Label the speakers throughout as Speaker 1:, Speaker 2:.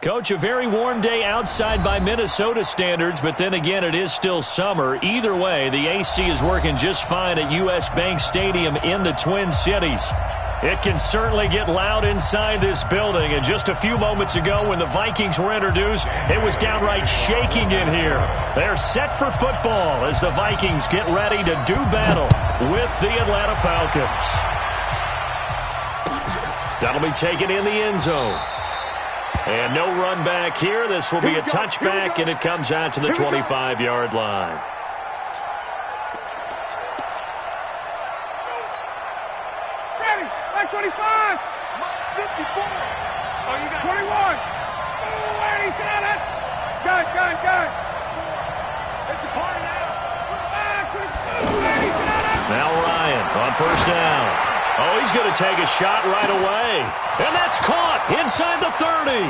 Speaker 1: Coach, a very warm day outside by Minnesota standards, but then again, it is still summer. Either way, the AC is working just fine at U.S. Bank Stadium in the Twin Cities. It can certainly get loud inside this building, and just a few moments ago when the Vikings were introduced, it was downright shaking in here. They're set for football as the Vikings get ready to do battle with the Atlanta Falcons. That'll be taken in the end zone. And no run back here. This will be a touchback, and it comes out to the 25-yard line.
Speaker 2: Ready, like 25. 54. Oh, you got 21. Oh, wait, he's out of it. Got it. It's a party now. 25, 22.
Speaker 1: Now Ryan on first down. Oh, he's going to take a shot right away. And that's caught inside the 30.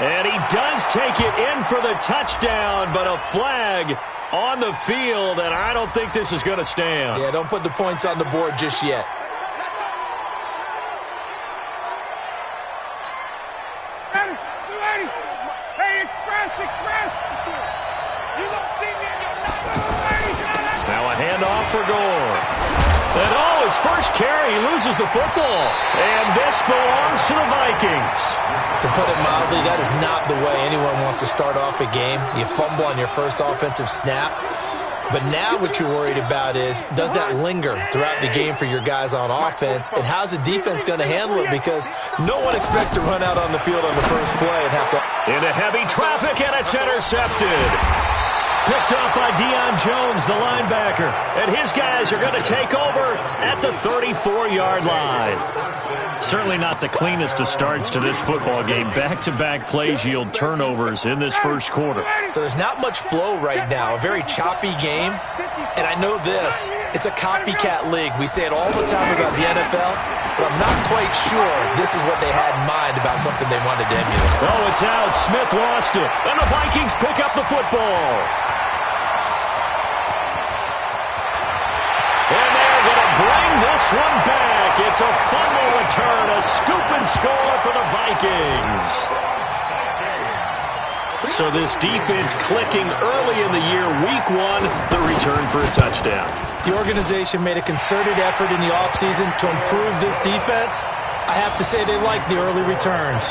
Speaker 1: And he does take it in for the touchdown, but a flag on the field, and I don't think this is going to stand.
Speaker 3: Yeah, don't put the points on the board just yet.
Speaker 2: Ready, 280. Hey, express. You don't see me in your number.
Speaker 1: Now a handoff for Gore. And his first carry, he loses the football. And this belongs to the Vikings.
Speaker 3: To put it mildly, that is not the way anyone wants to start off a game. You fumble on your first offensive snap. But now what you're worried about is, does that linger throughout the game for your guys on offense? And how's the defense going to handle it? Because no one expects to run out on the field on the first play and have to...
Speaker 1: Into heavy traffic, and it's intercepted. Picked up by Deion Jones, the linebacker. And his guys are going to take over at the 34-yard line. Certainly not the cleanest of starts to this football game. Back-to-back plays yield turnovers in this first quarter.
Speaker 3: So there's not much flow right now. A very choppy game. And I know this. It's a copycat league. We say it all the time about the NFL, but I'm not quite sure this is what they had in mind about something they wanted to emulate.
Speaker 1: Oh, it's out. Smith lost it. And the Vikings pick up the football. And they're going to bring this one back. It's a fumble return, a scoop and score for the Vikings. So this defense clicking early in the year, week one, the return for a touchdown.
Speaker 3: The organization made a concerted effort in the offseason to improve this defense. I have to say they like the early returns.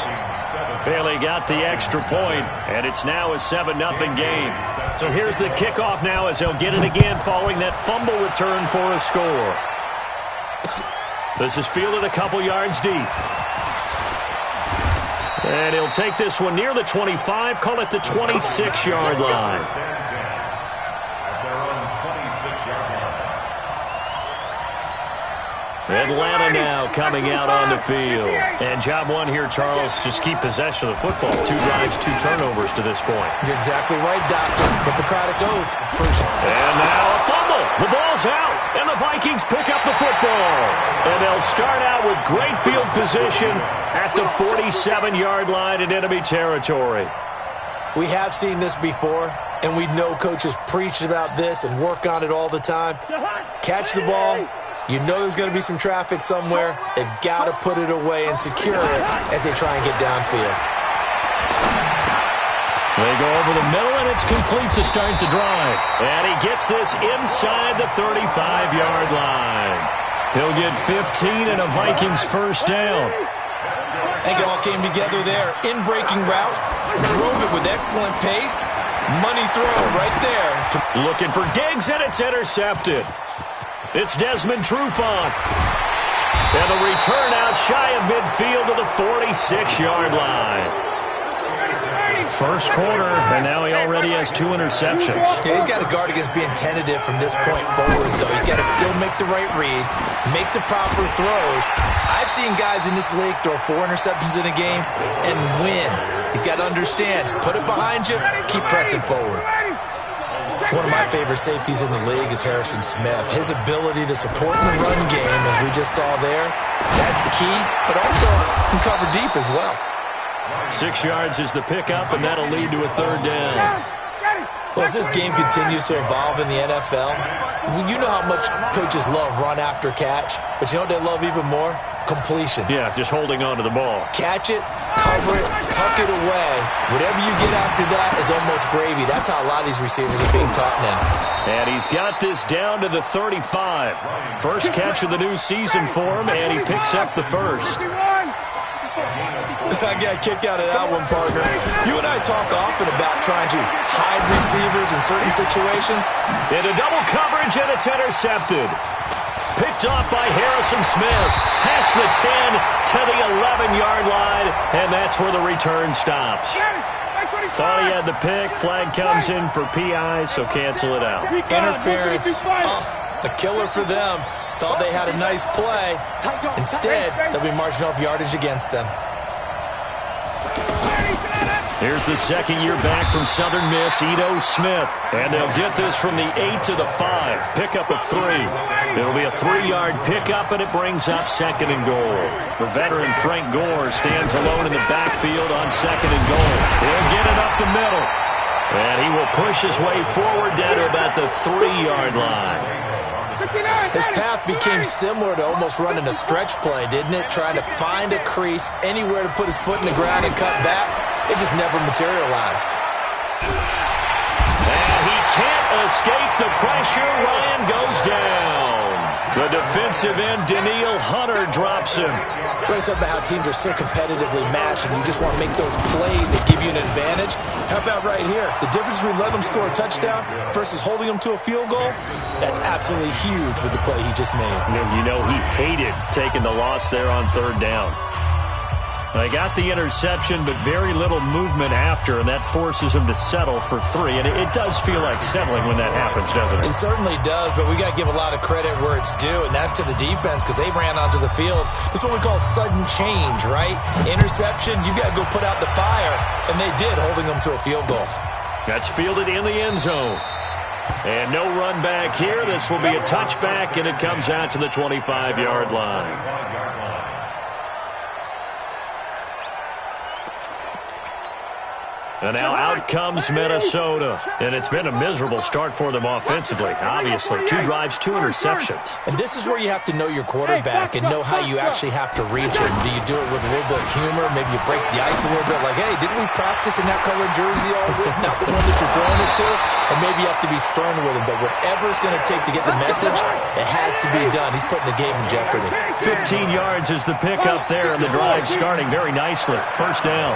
Speaker 1: Bailey got the extra point, and it's now a 7-0 game. So here's the kickoff now as he'll get it again following that fumble return for a score. This is fielded a couple yards deep. And he'll take this one near the 25, call it the 26-yard line. Atlanta now coming out on the field. And job one here, Charles, just keep possession of the football. 2 drives, 2 turnovers to this point.
Speaker 3: You're exactly right, Doctor. Hippocratic oath. First.
Speaker 1: And now a fumble. The ball's out. And the Vikings pick up the football. And they'll start out with great field position at the 47-yard line in enemy territory.
Speaker 3: We have seen this before, and we know coaches preach about this and work on it all the time. Catch the ball. You know there's going to be some traffic somewhere. They've got to put it away and secure it as they try and get downfield.
Speaker 1: They go over the middle, and it's complete to start the drive. And he gets this inside the 35-yard line. He'll get 15 and a Vikings first down.
Speaker 3: I think it all came together there. In-breaking route, drove it with excellent pace. Money throw right there.
Speaker 1: Looking for Diggs, and it's intercepted. It's Desmond Trufant. And the return out shy of midfield to the 46-yard line. First quarter, and now he already has 2 interceptions.
Speaker 3: Yeah, he's got to guard against being tentative from this point forward, though. He's got to still make the right reads, make the proper throws. I've seen guys in this league throw 4 interceptions in a game and win. He's got to understand, put it behind you, keep pressing forward. One of my favorite safeties in the league is Harrison Smith. His ability to support in the run game, as we just saw there, that's key, but also can cover deep as well.
Speaker 1: 6 yards is the pickup, and that'll lead to a 3rd down.
Speaker 3: Well, as this game continues to evolve in the NFL, you know how much coaches love run after catch, but you know what they love even more? Completion.
Speaker 1: Yeah, just holding on to the ball.
Speaker 3: Catch it, cover it, tuck it away. Whatever you get after that is almost gravy. That's how a lot of these receivers are being taught now.
Speaker 1: And he's got this down to the 35. First catch of the new season for him, and he picks up the first.
Speaker 3: I got a kick out of that one, partner. You and I talk often about trying to hide receivers in certain situations.
Speaker 1: Into double coverage, and it's intercepted. Picked off by Harrison Smith. Past the 10 to the 11-yard line, and that's where the return stops. Thought he had the pick. Flag comes in for PI, so cancel it out.
Speaker 3: Interference. Oh, a killer for them. Thought they had a nice play. Instead, they'll be marching off yardage against them.
Speaker 1: Here's the second-year back from Southern Miss, Ito Smith. And they'll get this from the 8 to the 5. Pickup of 3. It'll be a 3-yard pickup, and it brings up second and goal. The veteran Frank Gore stands alone in the backfield on second and goal. He'll get it up the middle. And he will push his way forward down to about the 3-yard line.
Speaker 3: His path became similar to almost running a stretch play, didn't it? Trying to find a crease, anywhere to put his foot in the ground and cut back. It just never materialized.
Speaker 1: And he can't escape the pressure. Ryan goes down. The defensive end, Daniil Hunter, drops him.
Speaker 3: We're talking about how teams are so competitively matched, and you just want to make those plays that give you an advantage. How about right here? The difference between letting them score a touchdown versus holding them to a field goal, that's absolutely huge with the play he just made.
Speaker 1: You know, he hated taking the loss there on third down. They got the interception, but very little movement after, and that forces him to settle for 3. And it does feel like settling when that happens, doesn't it?
Speaker 3: It certainly does, but we got to give a lot of credit where it's due, and that's to the defense because they ran onto the field. This is what we call sudden change, right? Interception, you got to go put out the fire, and they did, holding them to a field goal.
Speaker 1: That's fielded in the end zone. And no run back here. This will be a touchback, and it comes out to the 25-yard line. And now out comes Minnesota. And it's been a miserable start for them offensively, obviously. 2 drives, 2 interceptions.
Speaker 3: And this is where you have to know your quarterback and know how you actually have to reach him. Do you do it with a little bit of humor? Maybe you break the ice a little bit like, hey, didn't we practice in that colored jersey all week? Not the one that you're throwing it to? Or maybe you have to be stern with him. But whatever it's going to take to get the message, it has to be done. He's putting the game in jeopardy.
Speaker 1: 15 yards is the pickup there, and the drive starting very nicely. First down.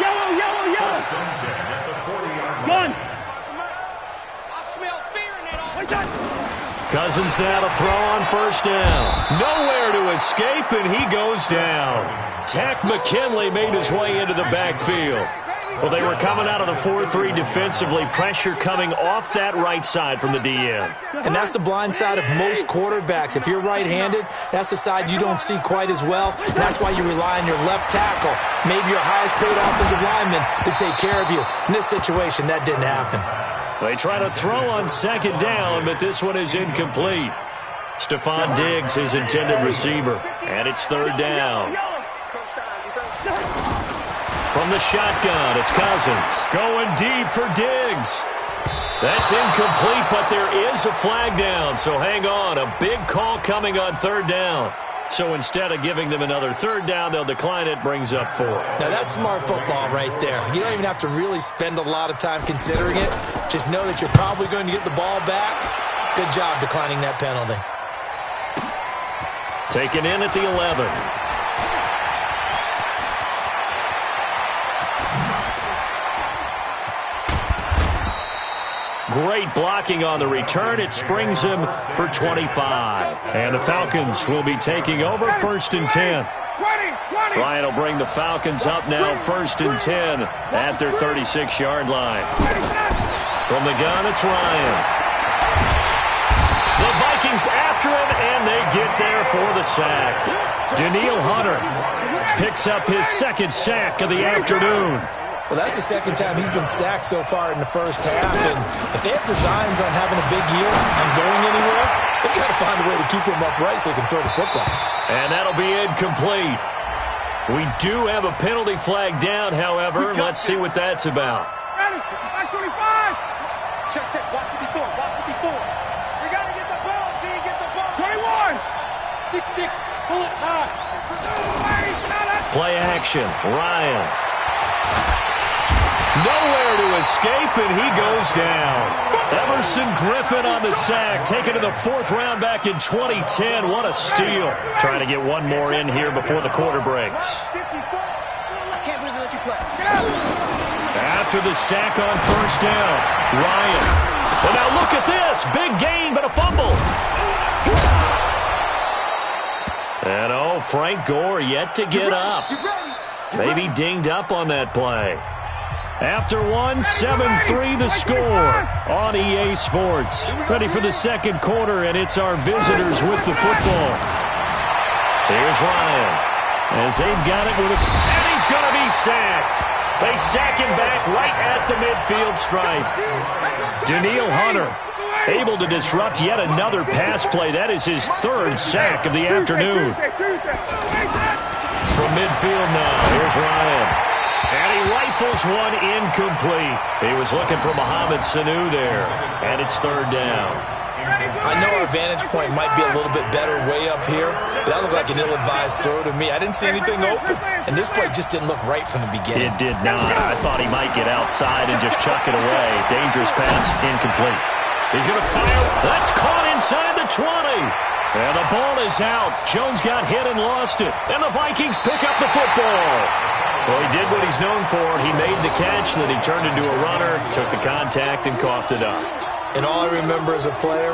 Speaker 2: Yellow, yellow, yellow. Gun. I smell fear in that.
Speaker 1: Cousins now to throw on first down. Nowhere to escape, and he goes down. Tack McKinley made his way into the backfield. Well, they were coming out of the 4-3 defensively. Pressure coming off that right side from the DN.
Speaker 3: And that's the blind side of most quarterbacks. If you're right-handed, that's the side you don't see quite as well. And that's why you rely on your left tackle, maybe your highest-paid offensive lineman, to take care of you. In this situation, that didn't happen.
Speaker 1: They try to throw on second down, but this one is incomplete. Stephon Diggs, his intended receiver. And it's third down. From the shotgun, it's Cousins. Going deep for Diggs. That's incomplete, but there is a flag down, so hang on. A big call coming on third down. So instead of giving them another third down, they'll decline it, brings up 4.
Speaker 3: Now, that's smart football right there. You don't even have to really spend a lot of time considering it. Just know that you're probably going to get the ball back. Good job declining that penalty.
Speaker 1: Taken in at the 11. Great blocking on the return. It springs him for 25. And the Falcons will be taking over first and 10. Ryan will bring the Falcons up now first and 10 at their 36-yard line. From the gun, it's Ryan. The Vikings after him, and they get there for the sack. Daniil Hunter picks up his second sack of the afternoon.
Speaker 3: Well, that's the second time he's been sacked so far in the first half. And if they have designs on having a big year and going anywhere, they've got to find a way to keep him upright so he can throw the football.
Speaker 1: And that'll be incomplete. We do have a penalty flag down, however. Let's see what that's about.
Speaker 2: Check, check. Watch it before. Watch it before. We got to get the ball. D, get the ball. 21. 6-6. Pull it high.
Speaker 1: Play action. Ryan. Nowhere to escape, and he goes down. Everson Griffin on the sack, taken to the 4th round back in 2010. What a steal. Trying to get one more in here before the quarter breaks.
Speaker 2: I can't believe they let you play.
Speaker 1: After the sack on 1st down, Ryan. And now look at this. Big gain, but a fumble. And Frank Gore yet to get up. Maybe dinged up on that play. After one, 7-3 the score on EA Sports. Ready for the second quarter, and it's our visitors with the football. Here's Ryan. As they've got it and he's going to be sacked. They sack him back right at the midfield stripe. Daniil Hunter able to disrupt yet another pass play. That is his 3rd sack of the afternoon. From midfield now, here's Ryan. And he rifles one incomplete. He was looking for Mohamed Sanu there. And it's 3rd down.
Speaker 3: I know our vantage point might be a little bit better way up here, but that looked like an ill-advised throw to me. I didn't see anything open, and this play just didn't look right from the beginning.
Speaker 1: It did not. I thought he might get outside and just chuck it away. Dangerous pass, incomplete. He's going to fire. That's caught inside the 20. And the ball is out. Jones got hit and lost it. And the Vikings pick up the football. Well, he did what he's known for. He made the catch, then he turned into a runner, took the contact, and coughed it up.
Speaker 3: And all I remember as a player,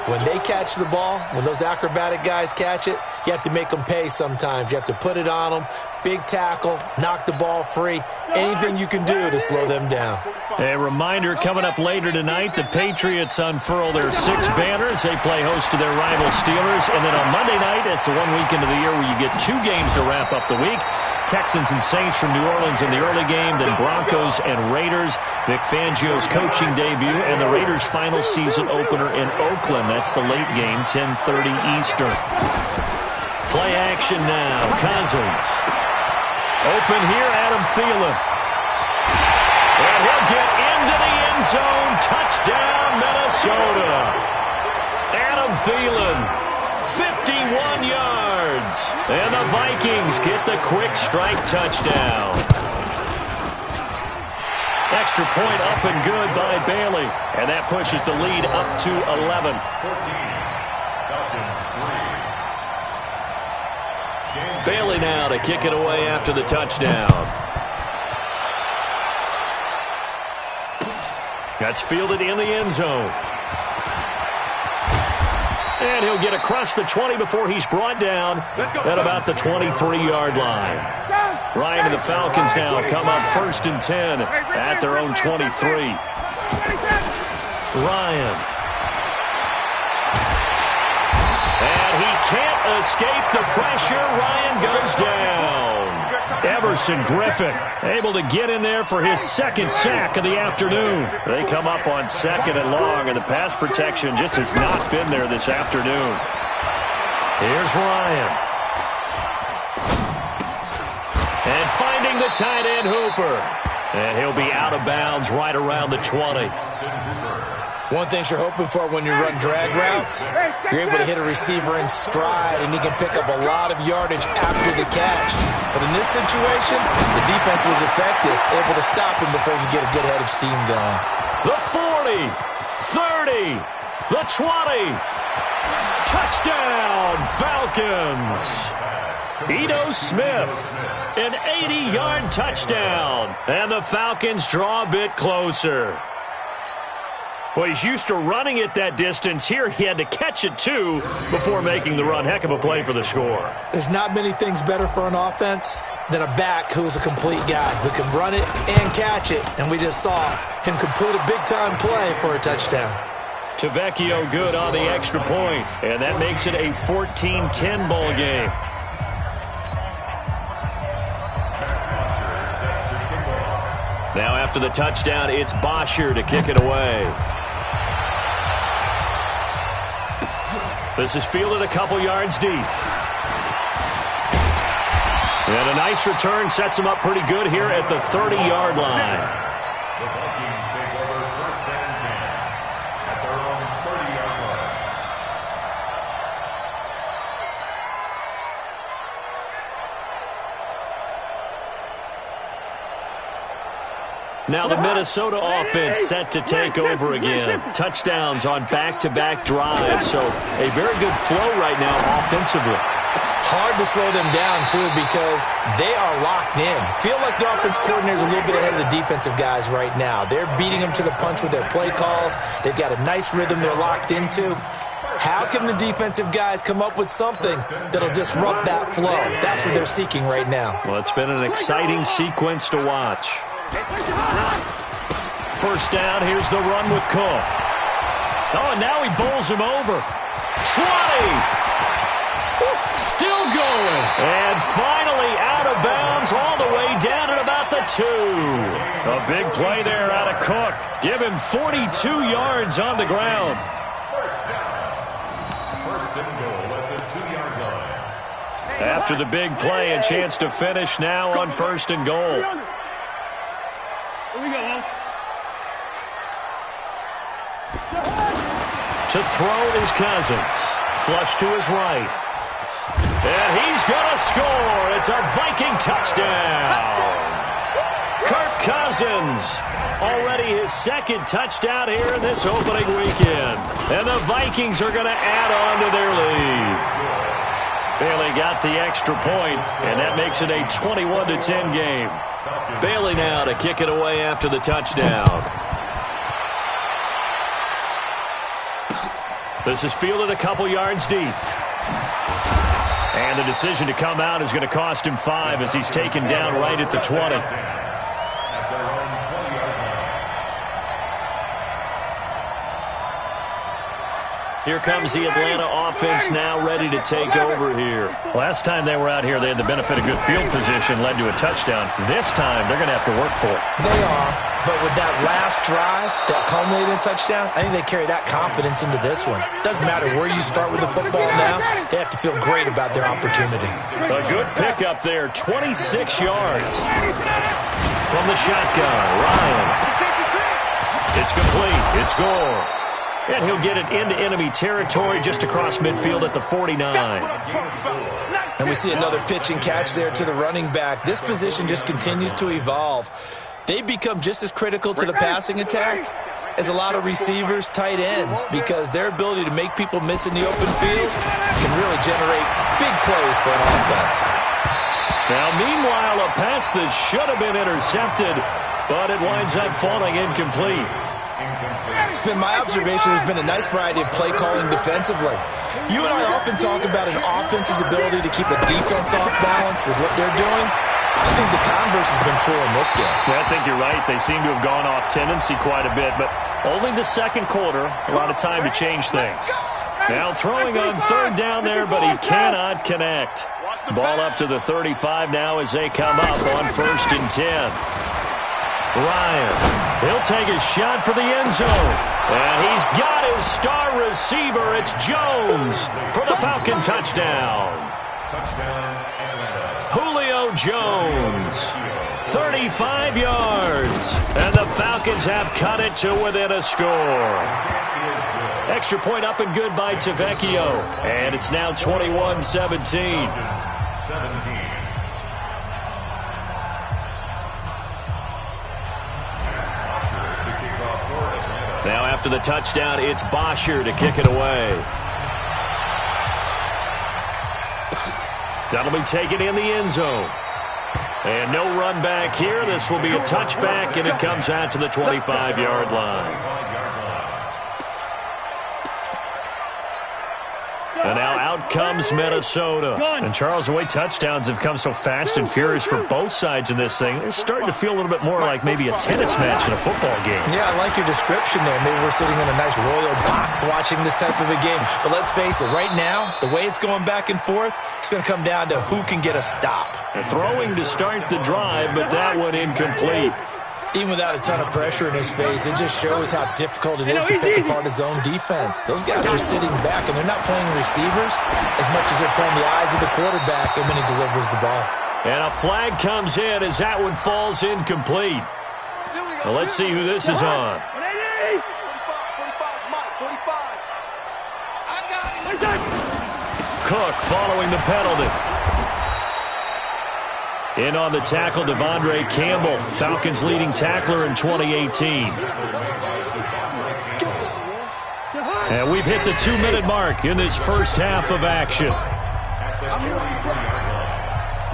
Speaker 3: when they catch the ball, when those acrobatic guys catch it, you have to make them pay sometimes. You have to put it on them, big tackle, knock the ball free, anything you can do to slow them down.
Speaker 1: A reminder coming up later tonight, the Patriots unfurl their 6 banners. They play host to their rival Steelers. And then on Monday night, it's the one weekend of the year where you get 2 games to wrap up the week. Texans and Saints from New Orleans in the early game, then Broncos and Raiders. Vic Fangio's coaching debut, and the Raiders' final season opener in Oakland. That's the late game, 10:30 Eastern. Play action now. Cousins. Open here, Adam Thielen. And he'll get into the end zone. Touchdown, Minnesota. Adam Thielen, 51 yards. And the Vikings get the quick strike touchdown. Extra point up and good by Bailey. And that pushes the lead up to 11. Bailey now to kick it away after the touchdown. That's fielded in the end zone. And he'll get across the 20 before he's brought down at about the 23-yard line. Ryan and the Falcons now come up 1st and 10 at their own 23. Ryan. And he can't escape the pressure. Ryan goes down. Everson Griffin able to get in there for his 2nd sack of the afternoon. They come up on 2nd and long, and the pass protection just has not been there this afternoon. Here's Ryan. And finding the tight end Hooper. And he'll be out of bounds right around the 20.
Speaker 3: One thing you're hoping for when you run drag routes, you're able to hit a receiver in stride, and he can pick up a lot of yardage after the catch. But in this situation, the defense was effective, able to stop him before he could get a good head of steam going.
Speaker 1: The 40, 30, the 20. Touchdown, Falcons. Ito Smith, an 80-yard touchdown. And the Falcons draw a bit closer. Well, he's used to running it that distance. Here he had to catch it, too, before making the run. Heck of a play for the score.
Speaker 3: There's not many things better for an offense than a back who's a complete guy who can run it and catch it. And we just saw him complete a big-time play for a touchdown.
Speaker 1: Tavecchio good on the extra point, and that makes it a 14-10 ball game. Now after the touchdown, it's Bosher to kick it away. This is fielded a couple yards deep. And a nice return sets him up pretty good here at the 30-yard line. Now the Minnesota offense set to take over again. Touchdowns on back-to-back drives, so a very good flow right now offensively.
Speaker 3: Hard to slow them down, too, because they are locked in. Feel like the offense coordinator is a little bit ahead of the defensive guys right now. They're beating them to the punch with their play calls. They've got a nice rhythm they're locked into. How can the defensive guys come up with something that'll disrupt that flow? That's what they're seeking right now.
Speaker 1: Well, it's been an exciting sequence to watch. First down, here's the run with Cook. Oh, and now he bowls him over. 20! Still going. And finally out of bounds all the way down at about the 2. A big play there out of Cook. Give him 42 yards on the ground.
Speaker 4: First and goal at the 2-yard line.
Speaker 1: After the big play, a chance to finish now on first and goal.
Speaker 2: Here we go.
Speaker 1: To throw is Cousins. Flush to his right. And he's going to score. It's a Viking touchdown. Kirk Cousins. Already his second touchdown here in this opening weekend. And the Vikings are going to add on to their lead. Bailey got the extra point, and that makes it a 21-10 game. Bailey now to kick it away after the touchdown. This is fielded a couple yards deep. And the decision to come out is going to cost him 5 as he's taken down right at the 20. Here comes the Atlanta offense now ready to take over here. Last time they were out here, they had the benefit of good field position, led to a touchdown. This time, they're going to have to work for it.
Speaker 3: They are, but with that last drive that culminated in a touchdown, I think they carry that confidence into this one. Doesn't matter where you start with the football now, they have to feel great about their opportunity.
Speaker 1: A good pickup there, 26 yards. From the shotgun, Ryan. It's complete. It's Gore. And he'll get it into enemy territory just across midfield at the 49.
Speaker 3: And we see another pitch and catch there to the running back. This position just continues to evolve. They become just as critical to the passing attack as a lot of receivers, tight ends, because their ability to make people miss in the open field can really generate big plays for an offense.
Speaker 1: Now, meanwhile, a pass that should have been intercepted, but it winds up falling incomplete.
Speaker 3: It's been my observation there's been a nice variety of play calling defensively. You and I often talk about an offense's ability to keep a defense off balance with what they're doing. I think the converse has been true in this game.
Speaker 1: Well, I think you're right. They seem to have gone off tendency quite a bit, but only the second quarter, a lot of time to change things. Now throwing on third down there, but he cannot connect. Ball up to the 35 now as they come up on 1st and 10. Ryan, he'll take a shot for the end zone. And he's got his star receiver. It's Jones for the Falcon touchdown. Julio Jones, 35 yards. And the Falcons have cut it to within a score. Extra point up and good by Tavecchio. And it's now 21-17. Now after the touchdown, it's Bosher to kick it away. That'll be taken in the end zone. And no run back here. This will be a touchback, and it comes out to the 25-yard line. And now out comes Minnesota. And Charles, the way touchdowns have come so fast and furious for both sides in this thing, it's starting to feel a little bit more like maybe a tennis match in a football game.
Speaker 3: Yeah, I like your description there. Maybe we're sitting in a nice royal box watching this type of a game. But let's face it, right now, the way it's going back and forth, it's going to come down to who can get a stop.
Speaker 1: Throwing to start the drive, but that one incomplete.
Speaker 3: Even without a ton of pressure in his face, it just shows how difficult it is to pick apart his own defense. Those guys are sitting back, and they're not playing receivers as much as they're playing the eyes of the quarterback and when he delivers the ball.
Speaker 1: And a flag comes in as that one falls incomplete. Well, let's see who this is on. Cook following the penalty. In on the tackle, Devondre Campbell, Falcons leading tackler in 2018. And we've hit the 2-minute mark in this first half of action.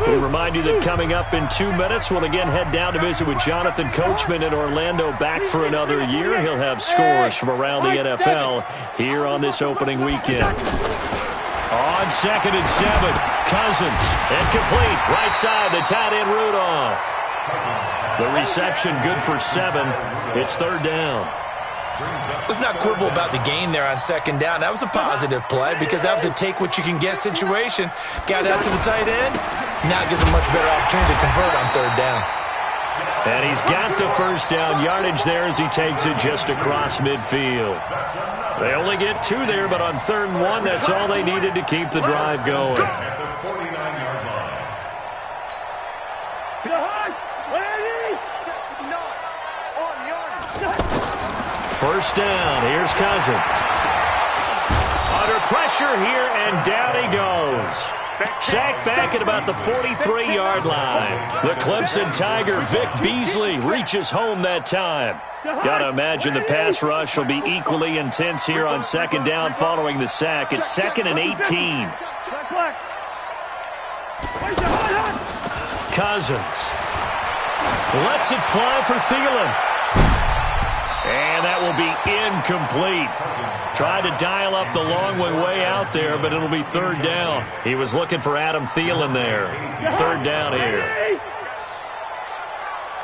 Speaker 1: We remind you that coming up in 2 minutes, we'll again head down to visit with Jonathan Coachman in Orlando, back for another year. He'll have scores from around the NFL here on this opening weekend. On 2nd and 7, Cousins, incomplete, right side, the tight end Rudolph. The reception good for 7. It's 3rd down.
Speaker 3: Let's not quibble about the gain there on 2nd down. That was a positive play because that was a take-what-you-can-get situation. Got out to the tight end. Now gives a much better opportunity to convert on 3rd down.
Speaker 1: And he's got the first down yardage there as he takes it just across midfield. They only get 2 there, but on 3rd and 1, that's all they needed to keep the drive going. First down, here's Cousins. Under pressure here, and down he goes. Sacked back at about the 43-yard line. The Clemson Tiger, Vic Beasley, reaches home that time. Got to imagine the pass rush will be equally intense here on 2nd down following the sack. It's 2nd and 18. Cousins lets it fly for Thielen. And that will be incomplete. Tried to dial up the long way out there, but it'll be 3rd down. He was looking for Adam Thielen there. 3rd down here.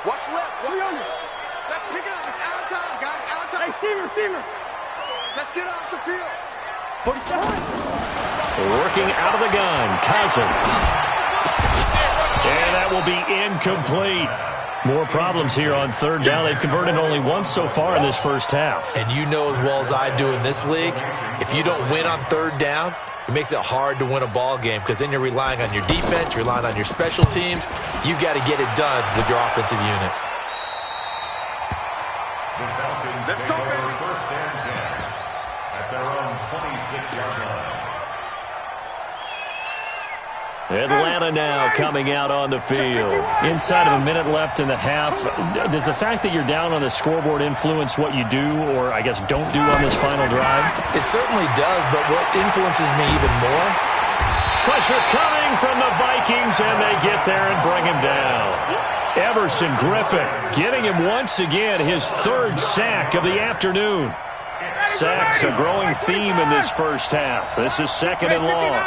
Speaker 2: Watch left. Let's pick it up. It's out of time, guys. Out of time. Hey, receiver. Let's get off the field.
Speaker 1: Working out of the gun, Cousins. And that will be incomplete. More problems here on 3rd down. They've converted only once so far in this first half.
Speaker 3: And you know as well as I do in this league, if you don't win on 3rd down, it makes it hard to win a ball game because then you're relying on your defense, you're relying on your special teams. You've got to get it done with your offensive unit.
Speaker 4: The Falcons take over 1st and 10 at their own 26-yard line.
Speaker 1: Atlanta now coming out on the field. Inside of a minute left in the half. Does the fact that you're down on the scoreboard influence what you do, or I guess don't do on this final drive?
Speaker 3: It certainly does, but what influences me even more?
Speaker 1: Pressure coming from the Vikings, and they get there and bring him down. Everson Griffin getting him once again his 3rd sack of the afternoon. Sacks a growing theme in this first half. This is 2nd and long.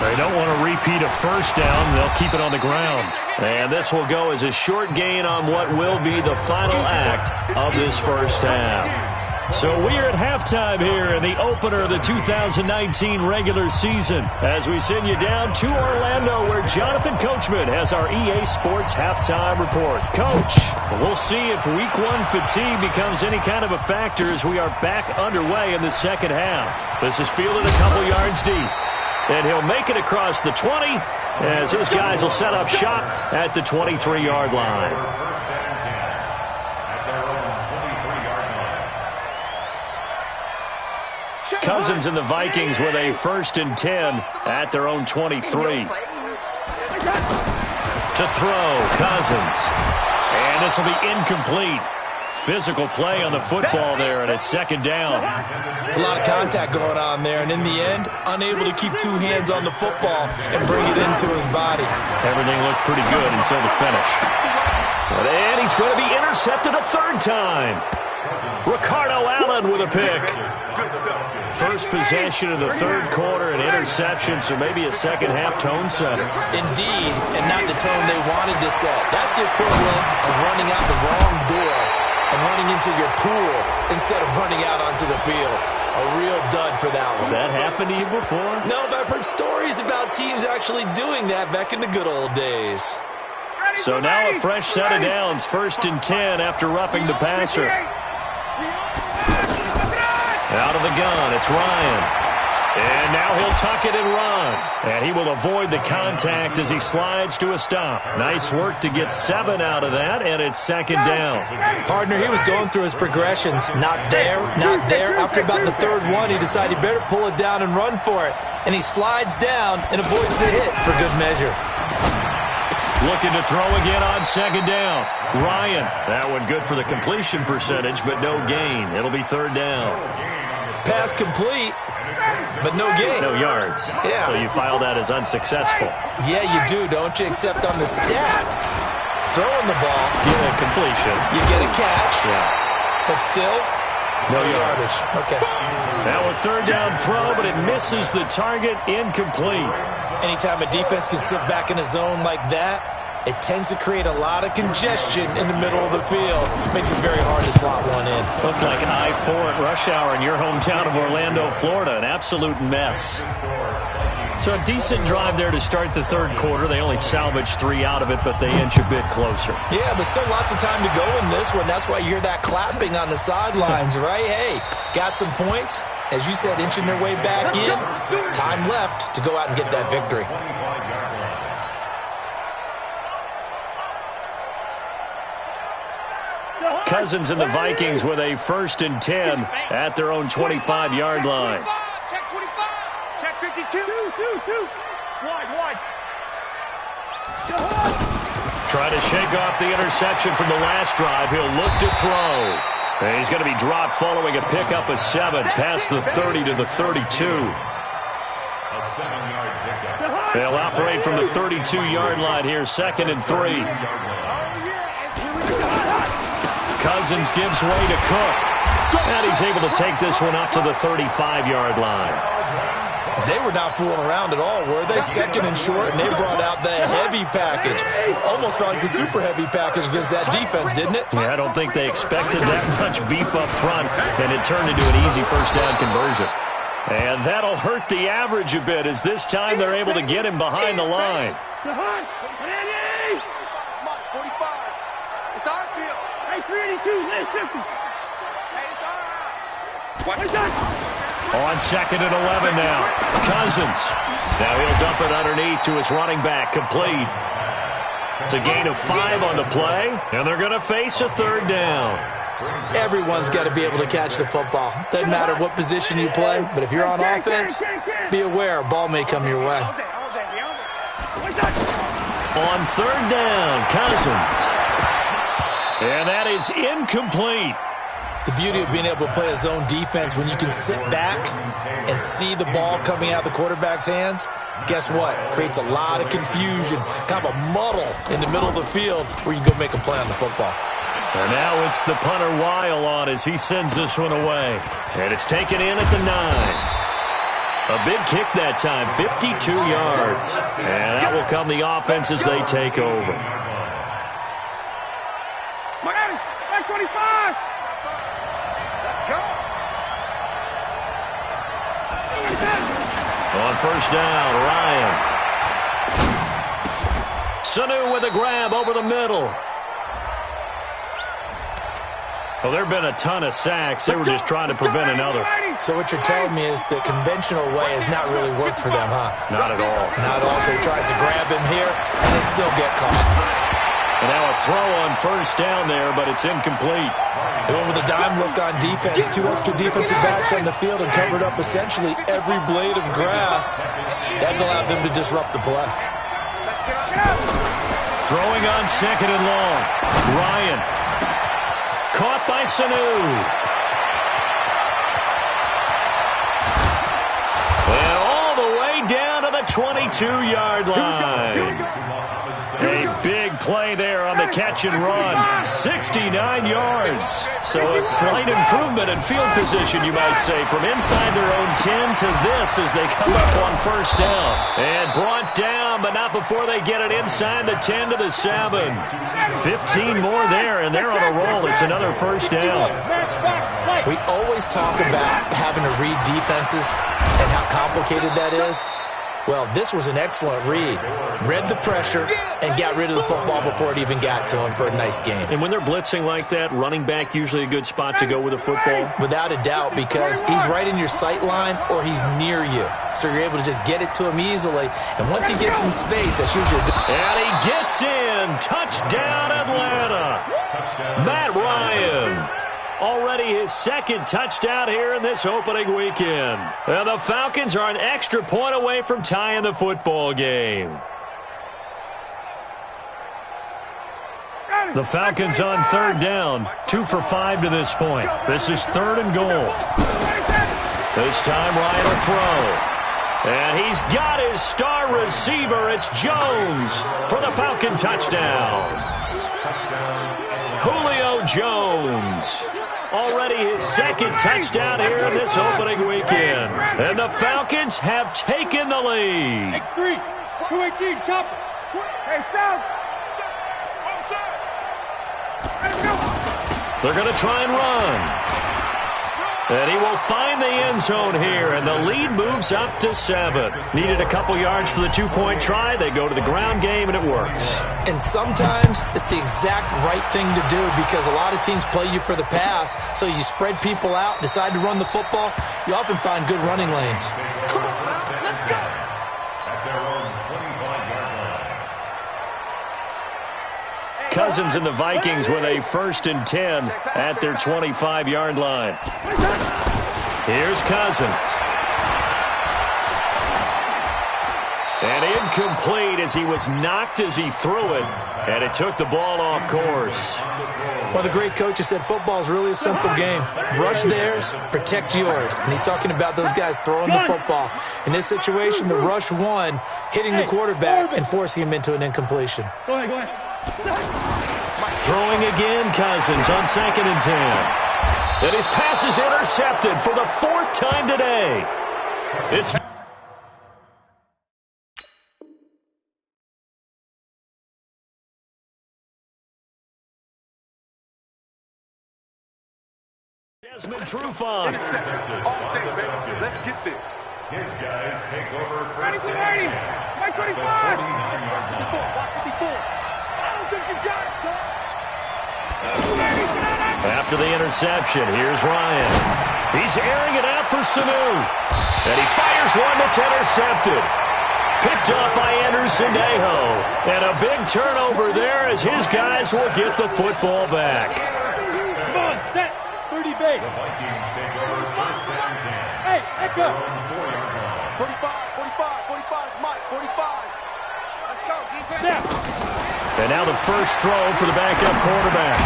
Speaker 1: They don't want to repeat a first down. They'll keep it on the ground. And this will go as a short gain on what will be the final act of this first half. So we are at halftime here in the opener of the 2019 regular season as we send you down to Orlando where Jonathan Coachman has our EA Sports halftime report. Coach, we'll see if week 1 fatigue becomes any kind of a factor as we are back underway in the second half. This is fielded a couple yards deep. And he'll make it across the 20 as his guys will set up shop at the 23-yard line.
Speaker 4: First and 10 at their own 23-yard line.
Speaker 1: Cousins and the Vikings with a 1st and 10 at their own 23. To throw, Cousins. And this will be incomplete. Physical play on the football there, and it's 2nd down.
Speaker 3: It's a lot of contact going on there, and in the end, unable to keep 2 hands on the football and bring it into his body.
Speaker 1: Everything looked pretty good until the finish. And he's going to be intercepted a 3rd time. Ricardo Allen with a pick. First possession of the 3rd quarter, an interception, so maybe a second-half tone setter.
Speaker 3: Indeed, and not the tone they wanted to set. That's the equivalent of running out the wrong door and running into your pool instead of running out onto the field. A real dud for that one.
Speaker 1: Has that happened to you before?
Speaker 3: No, but I've heard stories about teams actually doing that back in the good old days.
Speaker 1: So now a fresh set of downs, 1st and 10 after roughing the passer. Out of the gun, it's Ryan. And now he'll tuck it and run. And he will avoid the contact as he slides to a stop. Nice work to get 7 out of that, and it's second down.
Speaker 3: Partner, he was going through his progressions. Not there, not there. After about the third one, he decided he better pull it down and run for it. And he slides down and avoids the hit for good measure.
Speaker 1: Looking to throw again on second down. Ryan. That one good for the completion percentage, but no gain. It'll be third down.
Speaker 3: Pass complete, but no gain.
Speaker 1: No yards.
Speaker 3: Yeah.
Speaker 1: So you file that as unsuccessful.
Speaker 3: Yeah, you do, don't you? Except on the stats. Throwing the ball.
Speaker 1: You get a completion.
Speaker 3: You get a catch.
Speaker 1: Yeah.
Speaker 3: But still, no yardage. Okay.
Speaker 1: Now a third down throw, but it misses the target. Incomplete.
Speaker 3: Anytime a defense can sit back in a zone like that, it tends to create a lot of congestion in the middle of the field. Makes it very hard to slot one in.
Speaker 1: Looked like I-4 at rush hour in your hometown of Orlando, Florida. An absolute mess. So a decent drive there to start the third quarter. They only salvaged 3 out of it, but they inch a bit closer.
Speaker 3: Yeah, but still lots of time to go in this one. That's why you hear that clapping on the sidelines, right? Hey, got some points. As you said, inching their way back in. Time left to go out and get that victory.
Speaker 1: Cousins and the Vikings with a 1st and 10 at their own 25-yard line.
Speaker 2: Check 25. Check 52. Two. Wide.
Speaker 1: Try to shake off the interception from the last drive. He'll look to throw. And he's going to be dropped following a pickup of 7 past the 30 to the 32.
Speaker 4: A 7-yard pickup.
Speaker 1: They'll operate from the 32-yard line here, 2nd and 3. Cousins gives way to Cook. And he's able to take this one up to the 35-yard line.
Speaker 3: They were not fooling around at all, were they? 2nd and short, and they brought out the heavy package. Almost felt like the super heavy package against that defense, didn't it?
Speaker 1: Yeah, I don't think they expected that much beef up front, and it turned into an easy first down conversion. And that'll hurt the average a bit as this time they're able to get him behind the line.
Speaker 2: Come on, 45. It's our field. Hey, 382, last 50. Hey, it's our house. What is that?
Speaker 1: On 2nd and 11 now. Cousins. Now he'll dump it underneath to his running back. Complete. It's a gain of 5 on the play, and they're going to face a third down.
Speaker 3: Everyone's got to be able to catch the football. Doesn't matter what position you play, but if you're on offense, be aware a ball may come your way.
Speaker 1: On 3rd down, Cousins. And that is incomplete.
Speaker 3: The beauty of being able to play a zone defense when you can sit back and see the ball coming out of the quarterback's hands, guess what? Creates a lot of confusion, kind of a muddle in the middle of the field where you can go make a play on the football.
Speaker 1: And now it's the punter Weil on as he sends this one away. And it's taken in at the 9. A big kick that time, 52 yards. And that will come the offense as they take over.
Speaker 2: Back 25. Let's go.
Speaker 1: On 1st down, Ryan. Sanu with a grab over the middle. Well, there have been a ton of sacks. They were just trying to prevent another.
Speaker 3: So what you're telling me is the conventional way has not really worked for them, huh?
Speaker 1: Not at all.
Speaker 3: Not at all. So he tries to grab him here, and they still get caught.
Speaker 1: And now a throw on 1st down there, but it's incomplete.
Speaker 3: They went with a dime look on defense. 2 extra defensive backs on the field and covered up essentially every blade of grass. That allowed them to disrupt the play.
Speaker 1: Throwing on 2nd and long. Ryan. Caught by Sanu. And all the way down to the 22-yard line. A big play there on the catch and run. 69 yards. So a slight improvement in field position, you might say, from inside their own 10 to this as they come up on 1st down. And brought down, but not before they get it inside the 10 to the 7. 15 more there, and they're on a roll. It's another 1st down.
Speaker 3: We always talk about having to read defenses and how complicated that is. Well, this was an excellent read. Read the pressure and got rid of the football before it even got to him for a nice game.
Speaker 1: And when they're blitzing like that, running back usually a good spot to go with the football?
Speaker 3: Without a doubt, because he's right in your sight line or he's near you. So you're able to just get it to him easily. And once he gets in space, that's usually a good...
Speaker 1: And he gets in. Touchdown, Atlanta. Matt Ryan. Already his second touchdown here in this opening weekend. And the Falcons are an extra point away from tying the football game. The Falcons on third down. 2 for 5 to this point. This is 3rd and goal. This time Ryan will throw. And he's got his star receiver. It's Jones for the Falcon touchdown. Julio Jones. Already his second touchdown here in this opening weekend. And the Falcons have taken the lead.
Speaker 2: X3, 218, chopper. Hey, South.
Speaker 1: They're going to try and run. And he will find the end zone here, and the lead moves up to 7. Needed a couple yards for the 2-point try. They go to the ground game, and it works.
Speaker 3: And sometimes it's the exact right thing to do because a lot of teams play you for the pass, so you spread people out, decide to run the football. You often find good running lanes.
Speaker 2: Come on, let's go.
Speaker 4: At their own 25-yard line.
Speaker 1: Cousins and the Vikings with a 1st and 10 at their 25-yard line. Here's Cousins. And incomplete as he was knocked as he threw it, and it took the ball off course.
Speaker 3: Well, the great coach has said football is really a simple game. Rush theirs, protect yours. And he's talking about those guys throwing the football. In this situation, the rush won, hitting the quarterback and forcing him into an incompletion.
Speaker 2: Go ahead.
Speaker 1: Throwing again, Cousins on 2nd and 10. And his pass is intercepted for the 4th time today. It's Desmond Trufant.
Speaker 2: All day, baby. Let's get this.
Speaker 4: His guys take over
Speaker 2: Ready
Speaker 4: first
Speaker 2: for
Speaker 4: and
Speaker 2: 80.
Speaker 4: 10.
Speaker 2: Mike 25.
Speaker 4: 49-yard line.
Speaker 2: 54. I don't think you got it, son.
Speaker 1: After the interception, here's Ryan. He's airing it out for Sanu. And he fires one that's intercepted. Picked up by Anderson Aho. And a big turnover there as his guys will get the football back.
Speaker 2: Come on, set. 30 base.
Speaker 4: The Vikings take over first and 10.
Speaker 2: Hey, echo.
Speaker 4: 4-yard line.
Speaker 2: 45, Mike, 45. Let's go, defense.
Speaker 1: Step. And now the first throw for the backup quarterback.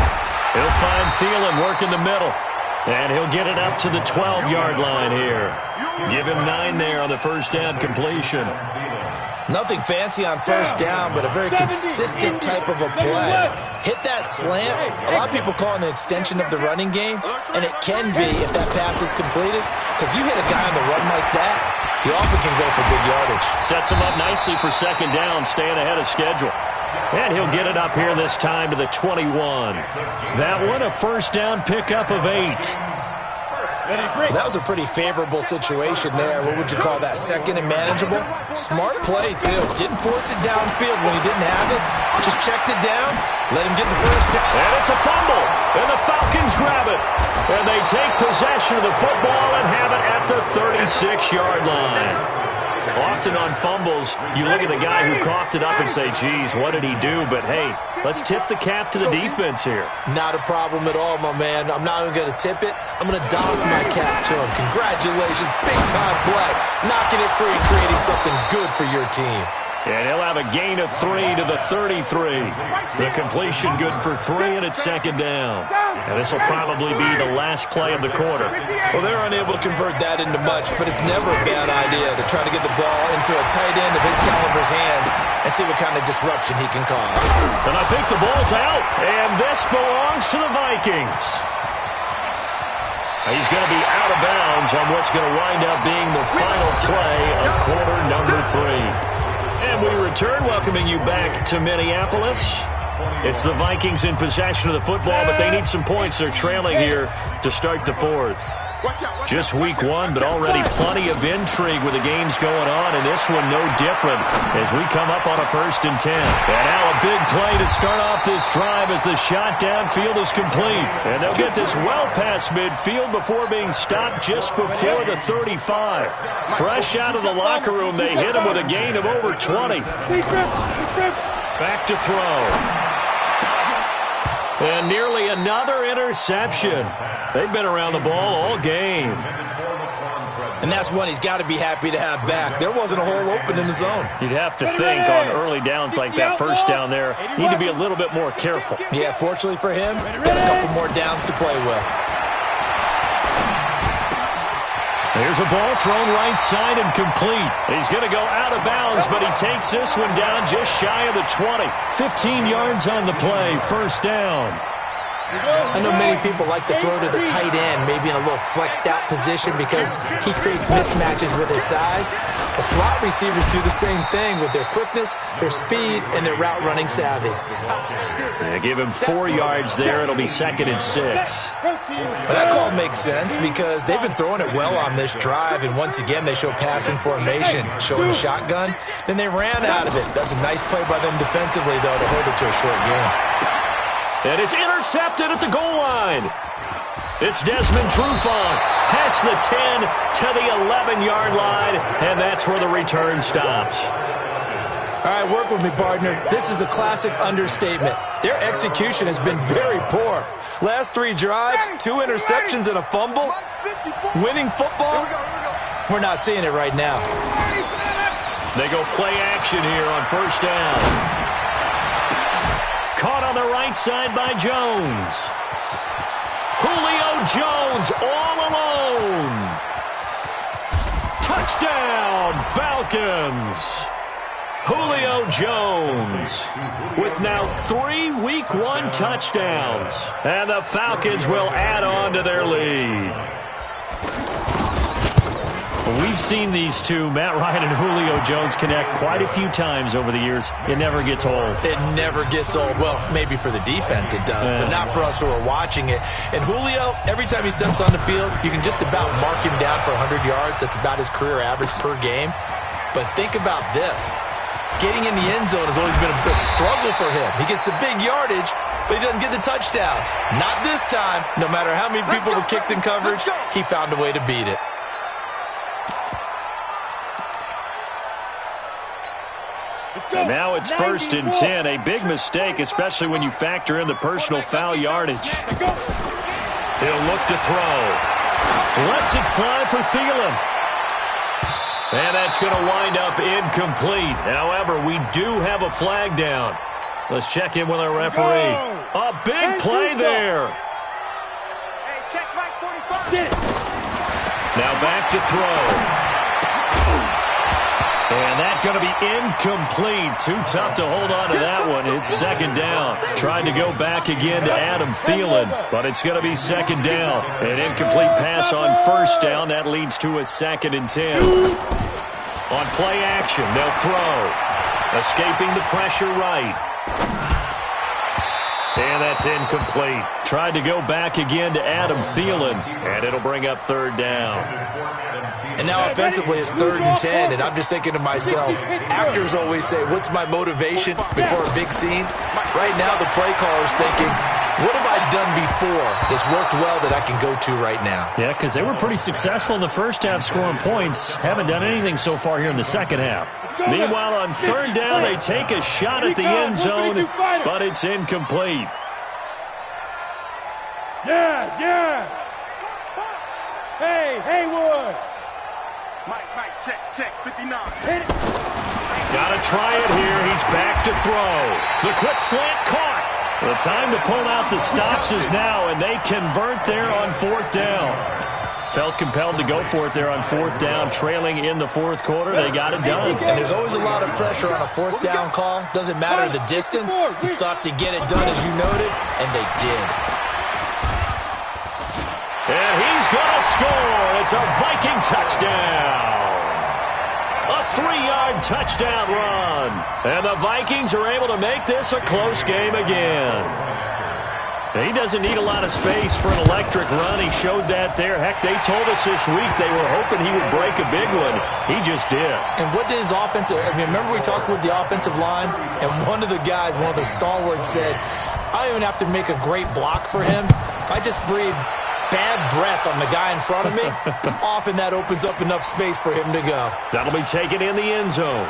Speaker 1: He'll find Thielen working the middle. And he'll get it up to the 12-yard line here. Give him 9 there on the first down completion.
Speaker 3: Nothing fancy on first down, but a very consistent type of a play. Hit that slant. A lot of people call it an extension of the running game, and it can be if that pass is completed, because you hit a guy on the run like that, he often can go for big yardage.
Speaker 1: Sets him up nicely for 2nd down, staying ahead of schedule. And he'll get it up here this time to the 21. That one a first down pickup of 8.
Speaker 3: That was a pretty favorable situation there. What would you call that? 2nd and manageable? Smart play, too. Didn't force it downfield when he didn't have it. Just checked it down, let him get the first down.
Speaker 1: And it's a fumble. And the Falcons grab it. And they take possession of the football and have it at the 36-yard line. Often on fumbles, you look at the guy who coughed it up and say, geez, what did he do? But, hey, let's tip the cap to the defense here.
Speaker 3: Not a problem at all, my man. I'm not even going to tip it. I'm going to doff my cap to him. Congratulations. Big-time play. Knocking it free, creating something good for your team.
Speaker 1: And he'll have a gain of 3 to the 33. The completion good for 3, and it's 2nd down. And this will probably be the last play of the quarter.
Speaker 3: Well, they're unable to convert that into much, but it's never a bad idea to try to get the ball into a tight end of his caliber's hands and see what kind of disruption he can cause.
Speaker 1: And I think the ball's out, and this belongs to the Vikings. He's going to be out of bounds on what's going to wind up being the final play of quarter number 3. And we return, welcoming you back to Minneapolis. It's the Vikings in possession of the football, but they need some points. They're trailing here to start the 4th. Just week one, but already plenty of intrigue with the games going on, and this one no different as we come up on a 1st and 10. And now a big play to start off this drive as the shot downfield is complete. And they'll get this well past midfield before being stopped just before the 35. Fresh out of the locker room, they hit him with a gain of over 20. Back to throw. And nearly another interception. They've been around the ball all game.
Speaker 3: And that's one he's got to be happy to have back. There wasn't a hole open in the zone.
Speaker 1: You'd have to think on early downs like that, first down there, need to be a little bit more careful.
Speaker 3: Yeah, fortunately for him, got a couple more downs to play with.
Speaker 1: There's a ball thrown right side and complete. He's going to go out of bounds, but he takes this one down just shy of the 20. 15 yards on the play, 1st down.
Speaker 3: I know many people like to throw to the tight end, maybe in a little flexed out position because he creates mismatches with his size. The slot receivers do the same thing with their quickness, their speed, and their route running savvy.
Speaker 1: They give him 4 yards there. It'll be 2nd and 6.
Speaker 3: Well, that call makes sense because they've been throwing it well on this drive, and once again they show passing formation, showing the shotgun. Then they ran out of it. That's a nice play by them defensively, though, to hold it to a short game.
Speaker 1: And it's intercepted at the goal line. It's Desmond Trufant past the 10 to the 11-yard line, and that's where the return stops.
Speaker 3: All right, work with me, partner. This is a classic understatement. Their execution has been very poor. Last 3 drives, 2 interceptions and a fumble. Winning football? We're not seeing it right now.
Speaker 1: They go play action here on 1st down. Caught on the right side by Jones. Julio Jones all alone. Touchdown, Falcons. Julio Jones with now 3 Week 1 touchdowns. And the Falcons will add on to their lead. We've seen these two, Matt Ryan and Julio Jones, connect quite a few times over the years. It never gets old.
Speaker 3: It never gets old. Well, maybe for the defense it does, but not for us who are watching it. And Julio, every time he steps on the field, you can just about mark him down for 100 yards. That's about his career average per game. But think about this. Getting in the end zone has always been a struggle for him. He gets the big yardage, but he doesn't get the touchdowns. Not this time. No matter how many people were kicked in coverage, he found a way to beat it.
Speaker 1: And now it's 1st and 10. A big mistake, especially when you factor in the personal foul yardage. He'll look to throw. Lets it fly for Thielen. And that's going to wind up incomplete. However, we do have a flag down. Let's check in with our referee. A big play there. Now back to throw. And that's going to be incomplete. Too tough to hold on to that one. It's 2nd down. Trying to go back again to Adam Thielen, but it's going to be 2nd down. An incomplete pass on 1st down. That leads to a 2nd and 10. On play action, they'll throw. Escaping the pressure right. And that's incomplete. Tried to go back again to Adam Thielen, and it'll bring up 3rd down.
Speaker 3: And now offensively it's 3rd and 10, and I'm just thinking to myself, actors always say, what's my motivation before a big scene? Right now the play caller's thinking, what have I done before that's worked well that I can go to right now?
Speaker 1: Yeah, because they were pretty successful in the first half scoring points. Haven't done anything so far here in the second half. Meanwhile, on 3rd down, they take a shot at the end zone, but it's incomplete.
Speaker 2: Yes. Hey, Haywood. Mike, check, 59. Hit it.
Speaker 1: Gotta try it here. He's back to throw. The quick slant caught. The time to pull out the stops is now, and they convert there on 4th down. Felt compelled to go for it there on 4th down, trailing in the 4th quarter. They got it done.
Speaker 3: And there's always a lot of pressure on a 4th down call. Doesn't matter the distance. You still have to get it done, as you noted, and they did.
Speaker 1: And he's going to score. It's a Viking touchdown. A 3-yard touchdown run. And the Vikings are able to make this a close game again. He doesn't need a lot of space for an electric run. He showed that there. Heck, they told us this week they were hoping he would break a big one. He just did. And what did his offensive – remember we talked with the offensive line? And one of the guys, one of the stalwarts said, I don't even have to make a great block for him. I just breathe bad breath on the guy in front of me. Often that opens up enough space for him to go. That'll be taken in the end zone.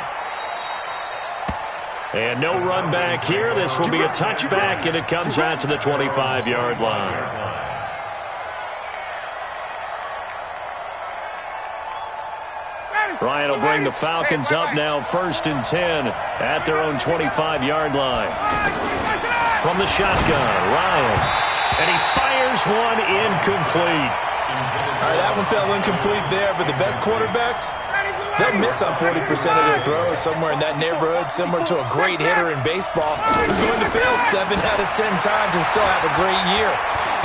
Speaker 1: And no run back here. This will be a touchback, and it comes out to the 25-yard line. Ryan will bring the Falcons up now 1st and 10 at their own 25-yard line. From the shotgun, Ryan. And he fires one incomplete. All right, that one fell incomplete there, but the best quarterbacks, they'll miss on 40% of their throws, somewhere in that neighborhood, similar to a great hitter in baseball who's going to fail 7 out of 10 times and still have a great year.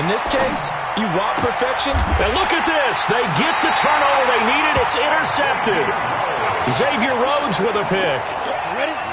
Speaker 1: In this case, you want perfection? And look at this. They get the turnover they needed. It's intercepted. Xavier Rhodes with a pick.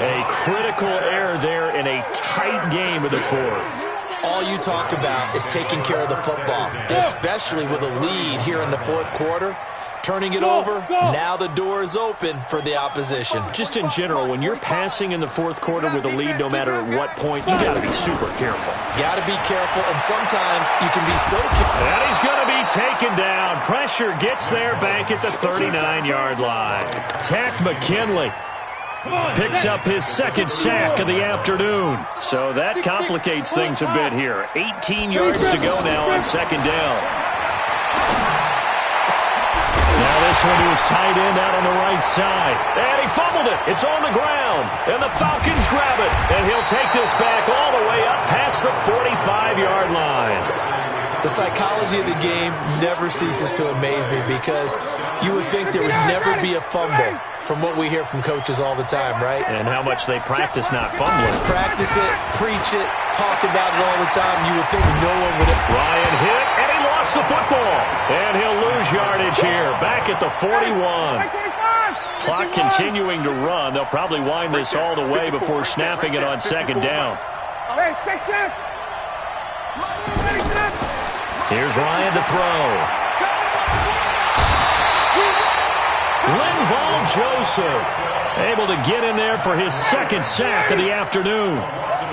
Speaker 1: A critical error there in a tight game of the fourth. All you talk about is taking care of the football, and especially with a lead here in the fourth quarter. Turning it over, now the door is open for the opposition. Just in general, when you're passing in the fourth quarter with a lead, no matter at what point, you got to be super careful. Got to be careful, and sometimes you can be so careful. And he's going to be taken down. Pressure gets there back at the 39-yard line. Tack McKinley picks up his second sack of the afternoon. So that complicates things a bit here. 18 yards to go now on second down. Now this one is tight end out on the right side. And he fumbled it. It's on the ground. And the Falcons grab it. And he'll take this back all the way up past the 45-yard line. The psychology of the game never ceases to amaze me because you would think there would never be a fumble from what we hear from coaches all the time, right? And how much they practice not fumbling. Practice it, preach it, talk about it all the time. You would think no one would have. Ryan hit, and he lost the football. And he'll lose yardage here, back at the 41. Clock continuing to run. They'll probably wind this all the way before snapping it on second down. Here's Ryan to throw. Linval Joseph able to get in there for his second sack of the afternoon.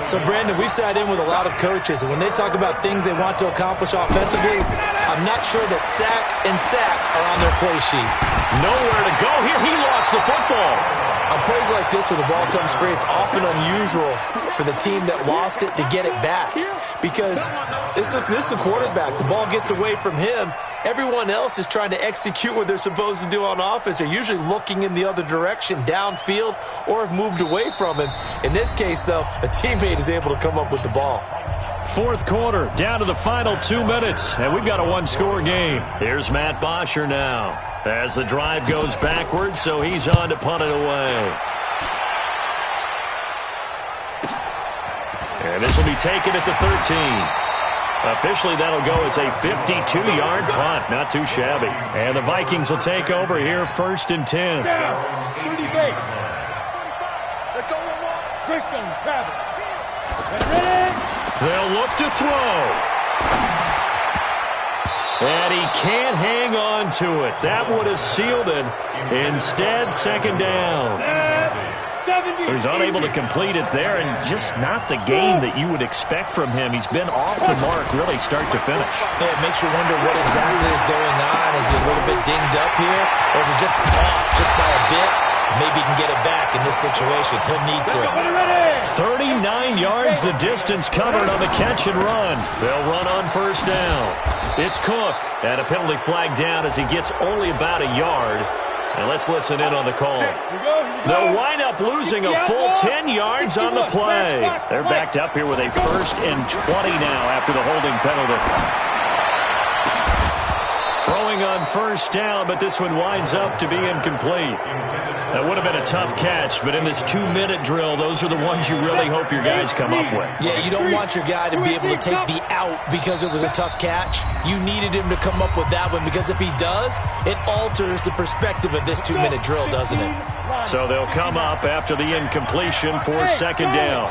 Speaker 1: So, Brandon, we sat in with a lot of coaches, and when they talk about things they want to accomplish offensively, I'm not sure that sack and sack are on their play sheet. Nowhere to go here. He lost the football. On plays like this, when the ball comes free, it's often unusual for the team that lost it to get it back. Because this is the quarterback. The ball gets away from him. Everyone else is trying to execute what they're supposed to do on offense. They're usually looking in the other direction, downfield, or have moved away from him. In this case, though, a teammate is able to come up with the ball. Fourth quarter, down to the final 2 minutes, and we've got a one-score game. Here's Matt Bosher now as the drive goes backwards, so he's on to punt it away. And this will be taken at the 13. Officially, that'll go as a 52-yard punt. Not too shabby. And the Vikings will take over here, 1st and 10.
Speaker 2: Let's go one more. Christian, Travis.
Speaker 1: They'll look to throw. And he can't hang on to it. That would have sealed it. Instead, second down. So he's unable to complete it there, and just not the game that you would expect from him. He's been off the mark really start to finish. Yeah, it makes you wonder what exactly is going on. Is he a little bit dinged up here, or is it just off just by a bit? Maybe he can get it back in this situation. He'll need to. 39 yards the distance covered on the catch and run. They'll run on first down. It's Cook, and a penalty flag down as he gets only about a yard. And let's listen in on the call. They'll wind up losing a full 10 yards on the play. They're backed up here with a 1st and 20 now after the holding penalty. Throwing on first down, but this one winds up to be incomplete. That would have been a tough catch, but in this 2-minute drill, those are the ones you really hope your guys come up with. Yeah, you don't want your guy to be able to take the out because it was a tough catch. You needed him to come up with that one because if he does, it alters the perspective of this 2-minute drill, doesn't it? So they'll come up after the incompletion for second down.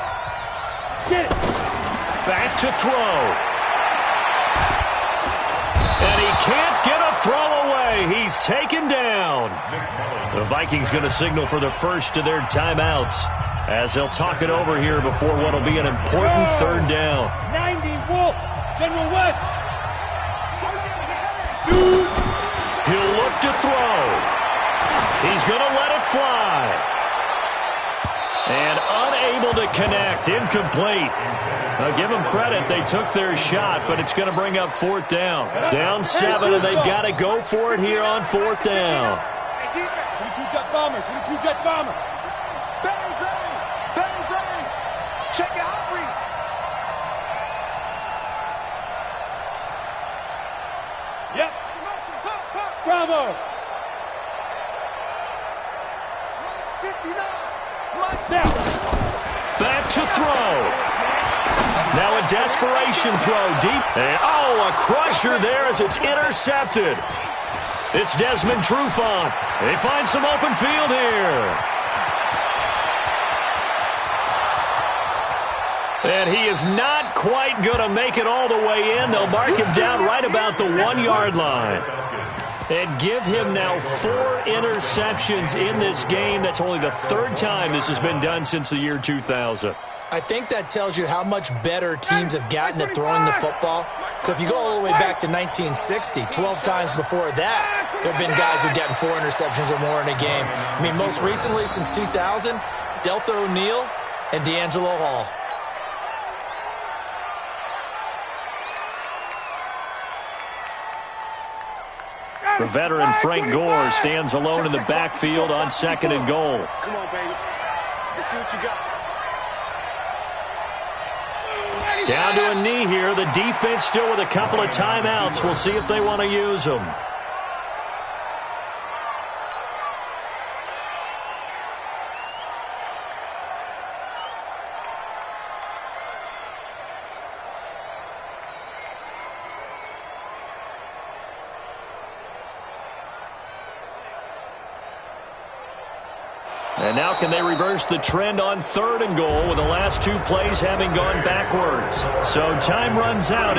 Speaker 1: Back to throw. And he can't get a throw away. He's taken down. The Vikings going to signal for the first of their timeouts as they'll talk it over here before what will be an important third down.
Speaker 2: 90, Wolf, General West.
Speaker 1: He'll look to throw. He's going to let it fly. And unable to connect. Incomplete. Now give them credit. They took their shot, but it's going to bring up fourth down. Down 7, and they've got to go for it here on fourth down.
Speaker 2: 22 jet bombers, 22 jet bombers. Bang, bang, bang, bang. Check it out, read. Yep. Bravo. 59. Now.
Speaker 1: Back to throw. Now a desperation throw deep. And, oh, a crusher there as it's intercepted. It's Desmond Trufant. They find some open field here. And he is not quite going to make it all the way in. They'll mark him down right about the 1-yard line. And give him now 4 interceptions in this game. That's only the 3rd time this has been done since the year 2000.
Speaker 3: I think that tells you how much better teams have gotten at throwing the football. So if you go all the way back to 1960, 12 times before that, there have been guys who've gotten 4 interceptions or more in a game. I mean, most recently since 2000, Delta O'Neal and D'Angelo Hall.
Speaker 1: The veteran Frank Gore stands alone in the backfield on 2nd and goal.
Speaker 2: Come on, baby. Let's see what you got.
Speaker 1: Down to a knee here. The defense still with a couple of timeouts. We'll see if they want to use them. And now can they reverse the trend on 3rd and goal with the last 2 plays having gone backwards? So time runs out.